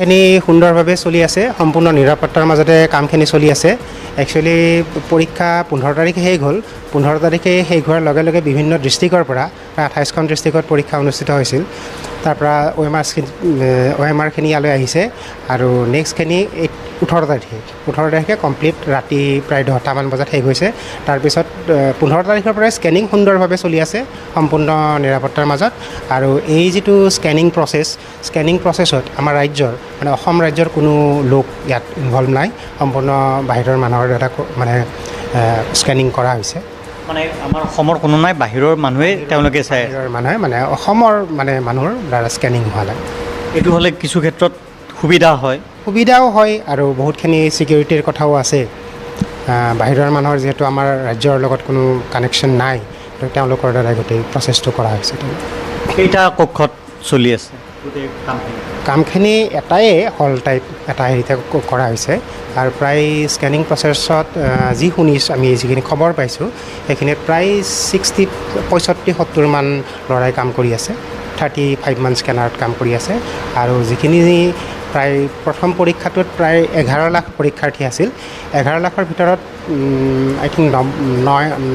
খিনি সুন্দৰভাৱে চলি আছে, সম্পূৰ্ণ নিৰাপত্তাৰ মাজতে কামখিনি চলি আছে। একচুৱেলি পৰীক্ষা 15 তাৰিখে শেষ হ'ল। 15 তাৰিখে শেষ হোৱাৰ লগে লগে বিভিন্ন ডিষ্ট্ৰিক্টৰ পৰা প্ৰায় 28খন ডিষ্ট্ৰিক্টত পৰীক্ষা অনুষ্ঠিত হৈছিল। তাৰ পৰা OMRখিনি ইয়ালৈ আহিছে আৰু নেক্সটখিনি 18 তাৰিখে কমপ্লিট ৰাতি প্ৰায় 10টামান বজাত শেষ হৈছে। তাৰপিছত 15 তাৰিখৰ পৰা স্কেনিং সুন্দৰভাৱে চলি আছে সম্পূৰ্ণ নিৰাপত্তাৰ মাজত। আৰু এই যিটো স্কেনিং প্ৰচেছত আমাৰ ৰাজ্যৰ মানে অসম ৰাজ্যৰ কোনো লোক ইয়াত ইনভলভ নাই, সম্পূৰ্ণ বাহিৰৰ মানুহৰ দ্বাৰা মানে স্কেনিং কৰা হৈছে। মানে আমাৰ অসমৰ কোনো নাই, বাহিৰৰ মানুহে তেওঁলোকে চাই, বাহিৰৰ মানুহে মানে অসমৰ মানে মানুহৰ দ্বাৰা স্কেনিং হোৱা নাই। এইটো হ'লে কিছু ক্ষেত্ৰত সুবিধাও হয় আৰু বহুতখিনি ছিকিউৰিটিৰ কথাও আছে। বাহিৰৰ মানুহৰ যিহেতু আমাৰ ৰাজ্যৰ লগত কোনো কানেকশ্যন নাই, তেওঁলোকৰ দ্বাৰা গোটেই প্ৰচেছটো কৰা হৈছে। কেইটা কক্ষত চলি আছে কামখিনি? এটাই হল টাইপ এটা হেৰিতে কৰা হৈছে আৰু প্ৰায় স্কেনিং প্ৰচেছত যি শুনিছোঁ আমি, যিখিনি খবৰ পাইছোঁ সেইখিনিত প্ৰায় 65-70 মান ল'ৰাই কাম কৰি আছে। 35 মান স্কেনাৰত কাম কৰি আছে আৰু যিখিনি প্ৰায় প্ৰথম পৰীক্ষাটোত প্ৰায় 11 লাখ পৰীক্ষাৰ্থী আছিল। 11 লাখৰ ভিতৰত আই থিংক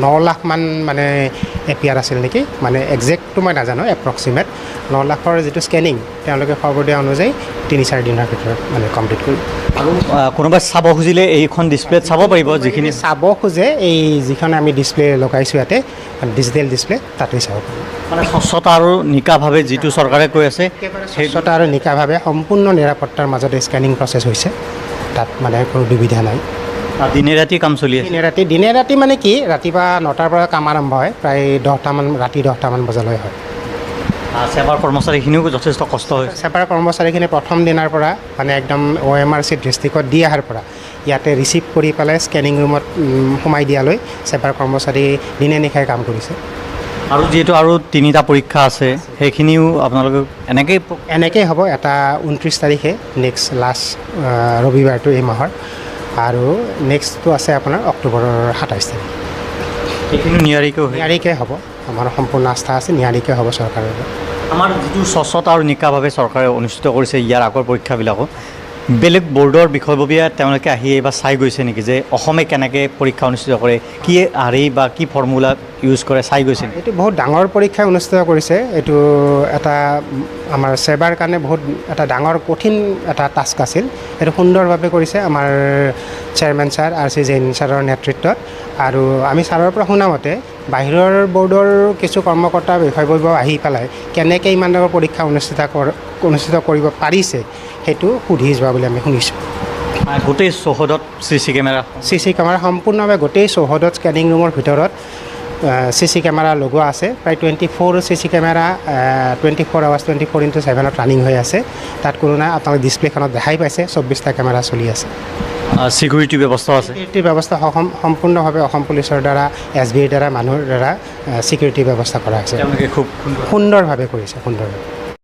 9 লাখ মান মানে এপিয়াৰ আছিল নেকি, মানে একজেক্টটো মই নাজানো, এপ্ৰক্সিমেট 9 লাখৰ যিটো স্কেনিং তেওঁলোকে খবৰ দিয়া অনুযায়ী 3-4 দিনৰ ভিতৰত মানে কমপ্লিট কৰিব। আৰু কোনোবাই চাব খুজিলে এইখন ডিছপ্লেত চাব পাৰিব, যিখিনি চাব খোজে এই যিখন আমি ডিছপ্লে লগাইছোঁ ইয়াতে ডিজিটেল ডিছপ্লে, তাতেই চাব পাৰিব। মানে স্বচ্ছতা আৰু নিকাভাৱে যিটো চৰকাৰে কৈ আছে, স্বচ্ছতা আৰু নিকাভাৱে সম্পূৰ্ণ নিৰাপত্তাৰ মাজতে স্কেনিং প্ৰচেছ হৈছে, তাত মানে কোনো দুবিধা নাই। দিনে ৰাতি কাম চলি আছে? দিনে ৰাতি মানে কি, ৰাতিপুৱা 9টাৰ পৰা কাম আৰম্ভ হয়, প্ৰায় ৰাতি 10টামান বজালৈ হয়। চেবাৰ কৰ্মচাৰীখিনিও যথেষ্ট কষ্ট হয়। চেবাৰ কৰ্মচাৰীখিনি প্ৰথম দিনাৰ পৰা মানে একদম OMRC ডিষ্ট্ৰিক্টত দি অহাৰ পৰা ইয়াতে ৰিচিভ কৰি পেলাই স্কেনিং ৰুমত সোমাই দিয়ালৈ চেবাৰ কৰ্মচাৰী দিনে নিশাই কাম কৰিছে। আৰু যিহেতু আৰু 3টা পৰীক্ষা আছে, সেইখিনিও আপোনালোকে এনেকেই হ'ব। এটা 29 তাৰিখে নেক্সট লাষ্ট ৰবিবাৰটো এই মাহৰ, আৰু নেক্সটটো আছে আপোনাৰ অক্টোবৰৰ 27 তাৰিখ। সেইখিনি নিয়াৰিকৈ হ'ব। আমাৰ সম্পূৰ্ণ আস্থা আছে, নিয়াৰিকৈ হ'ব চৰকাৰৰ। আমাৰ যিটো স্বচ্ছতা আৰু নিকাভাৱে চৰকাৰে অনুষ্ঠিত কৰিছে ইয়াৰ আগৰ পৰীক্ষাবিলাকো, বেলেগ বৰ্ডৰ বিষয়ববীয়া তেওঁলোকে আহি এইবাৰ চাই গৈছে নেকি যে অসমে কেনেকৈ পৰীক্ষা অনুষ্ঠিত কৰে, কি হাৰি বা কি ফৰ্মুলা ইউজ কৰে, চাই গৈছে? এইটো বহুত ডাঙৰ পৰীক্ষা অনুষ্ঠিত কৰিছে। এইটো এটা আমাৰ চেবাৰ কাৰণে বহুত এটা ডাঙৰ কঠিন এটা টাস্ক আছিল। এইটো সুন্দৰভাৱে কৰিছে আমাৰ চেয়াৰমেন ছাৰ RC জৈন ছাৰৰ নেতৃত্বত। আৰু আমি ছাৰৰ পৰা শুনা মতে বাহিৰৰ বৰ্ডৰ কিছু কৰ্মকৰ্তা বিষয়ববীয়া আহি পেলাই কেনেকৈ ইমান ডাঙৰ পৰীক্ষা অনুষ্ঠিত কৰিব পাৰিছে সেইটো সুধি যোৱা বুলি আমি শুনিছোঁ। গোটেই চৌহদত CC কেমেৰা সম্পূৰ্ণভাৱে গোটেই চৌহদত স্কেনিং ৰুমৰ ভিতৰত CC কেমেৰা লগোৱা আছে। প্ৰায় 24 CC কেমেৰা 24 আৱাৰ্ছ 24/7 ৰানিং হৈ আছে। তাত কোনো নাই, আপোনালোকে ডিছপ্লেখনত দেখাই পাইছে 24টা কেমেৰা চলি আছে। ছিকিউৰিটি ব্যৱস্থা আছে? ছিকিউৰিটি ব্যৱস্থা সম্পূৰ্ণভাৱে অসম পুলিচৰ দ্বাৰা, SBৰ দ্বাৰা, মানুহৰ দ্বাৰা ছিকিউৰিটি ব্যৱস্থা কৰা হৈছে। তেওঁলোকে খুব সুন্দৰভাৱে কৰিছে।